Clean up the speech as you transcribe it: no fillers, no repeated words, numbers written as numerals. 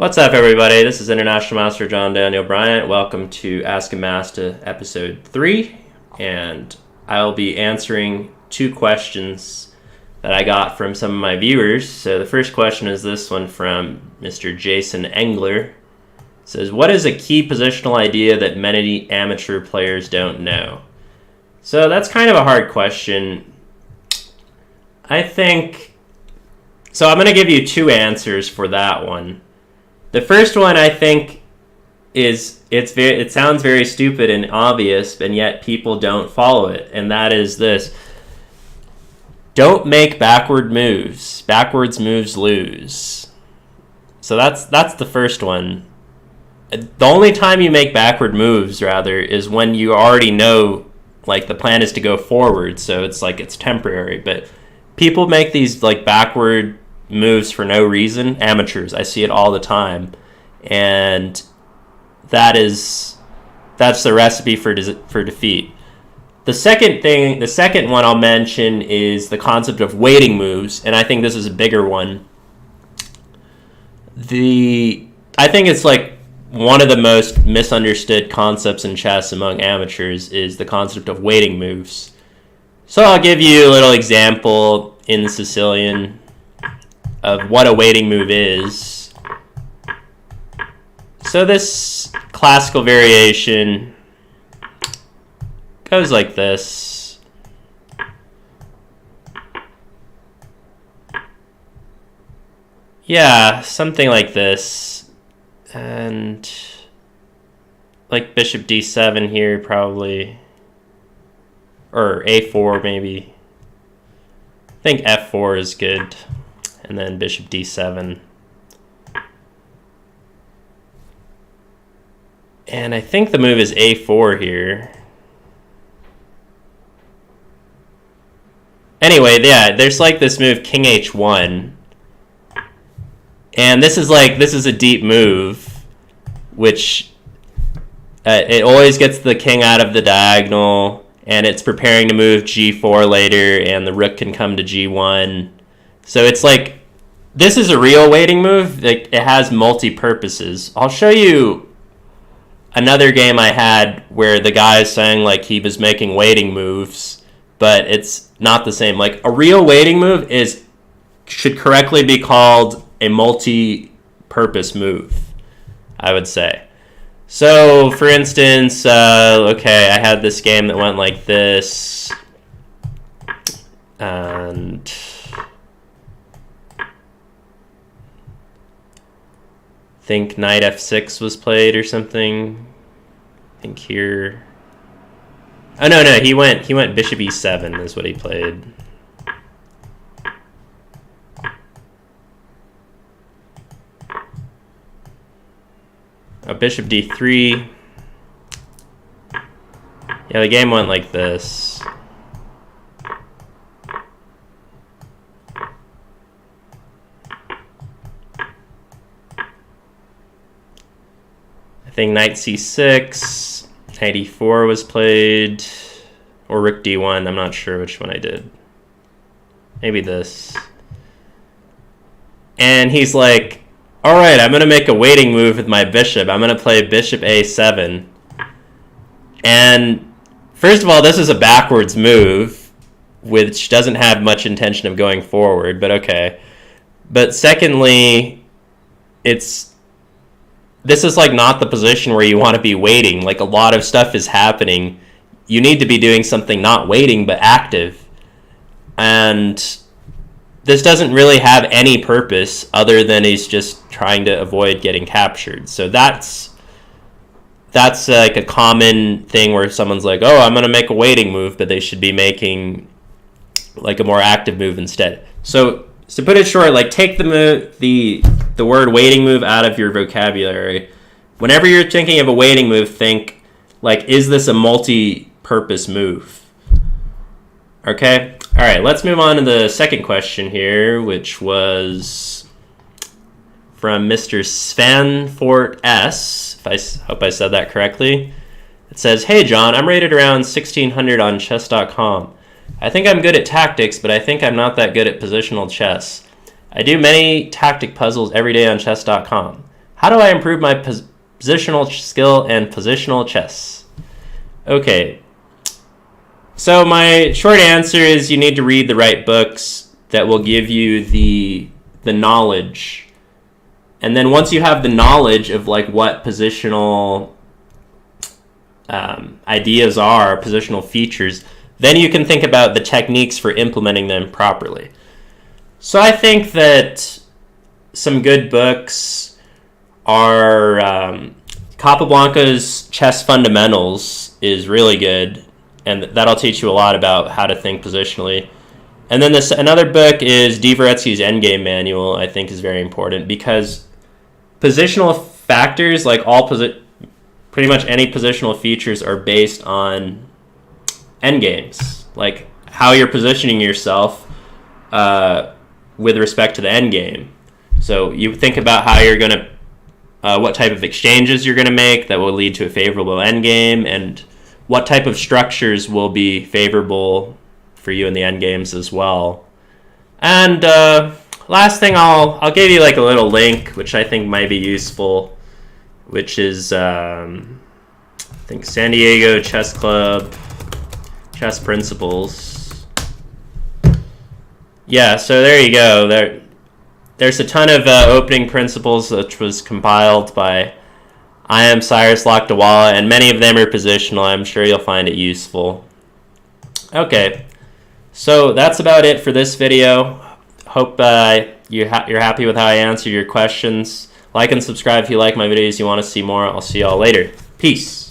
What's up, everybody? This is International Master John Daniel Bryant. Welcome to AskaMasta Episode 3, and I'll be answering two questions that I got from some of my viewers. So the first question is this one from Mr. Jason Engler. It says, what is a key positional idea that many amateur players don't know? So that's kind of a hard question. I'm going to give you two answers for that one. The first one, I think, it sounds very stupid and obvious, and yet people don't follow it, and that is this. Don't make backward moves. Backwards moves lose. So that's the first one. The only time you make backward moves, rather, is when you already know, like, the plan is to go forward, so it's temporary. But people make these, backward moves for no reason. Amateurs, I see it all the time, and that's the recipe for defeat. The second one I'll mention is the concept of waiting moves, and I think this is a bigger one. I think it's one of the most misunderstood concepts in chess among amateurs is the concept of waiting moves. So I'll give you a little example in Sicilian of what a waiting move is. So this classical variation goes like this. Yeah, something like this. And bishop d7 here probably. Or a4 maybe. I think f4 is good. And then bishop d7. And I think the move is a4 here. Anyway, yeah, there's this move king h1. And this is a deep move, which it always gets the king out of the diagonal, and it's preparing to move g4 later, and the rook can come to g1. So it's this is a real waiting move. It has multi-purposes. I'll show you another game I had where the guy is saying he was making waiting moves, but it's not the same. A real waiting move should correctly be called a multi-purpose move, I would say. So, for instance, I had this game that went like this, and I think knight f6 was played or something. I think here. Oh no, he went bishop e7 is what he played. Bishop d3. Yeah, the game went like this. I think knight c6, knight e4 was played, or rook d1. I'm not sure which one I did. Maybe this. And he's like, all right, I'm going to make a waiting move with my bishop. I'm going to play bishop a7. And first of all, this is a backwards move, which doesn't have much intention of going forward, but okay. But secondly, this is not the position where you want to be waiting. A lot of stuff is happening. You need to be doing something not waiting, but active. And this doesn't really have any purpose other than he's just trying to avoid getting captured. So that's a common thing where someone's like, oh, I'm going to make a waiting move, but they should be making a more active move instead. So to put it short, take the word waiting move out of your vocabulary. Whenever you're thinking of a waiting move, think is this a multi-purpose move? Okay? All right, let's move on to the second question here, which was from Mr. Svanfort S. I hope I said that correctly. It says, hey, John, I'm rated around 1600 on chess.com. I think I'm good at tactics, but I think I'm not that good at positional chess. I do many tactic puzzles every day on chess.com. How do I improve my positional skill and positional chess? Okay. So my short answer is you need to read the right books that will give you the knowledge. And then once you have the knowledge of like what positional ideas are, positional features, then you can think about the techniques for implementing them properly. So I think that some good books are Capablanca's Chess Fundamentals is really good, and that'll teach you a lot about how to think positionally. And then another book is Dvoretsky's Endgame Manual, I think is very important, because positional factors, like pretty much any positional features, are based on endgames, like how you're positioning yourself with respect to the endgame. So you think about how you're going to, what type of exchanges you're going to make that will lead to a favorable endgame, and what type of structures will be favorable for you in the endgames as well. And last thing, I'll give you like a little link, which I think might be useful, which is I think San Diego Chess Club Chess Principles. Yeah, so there you go. There's a ton of opening principles, which was compiled by I am Cyrus Lakdawala, and many of them are positional. I'm sure you'll find it useful. Okay, so that's about it for this video. Hope you're happy with how I answered your questions. Like and subscribe if you like my videos, you want to see more. I'll see y'all later. Peace.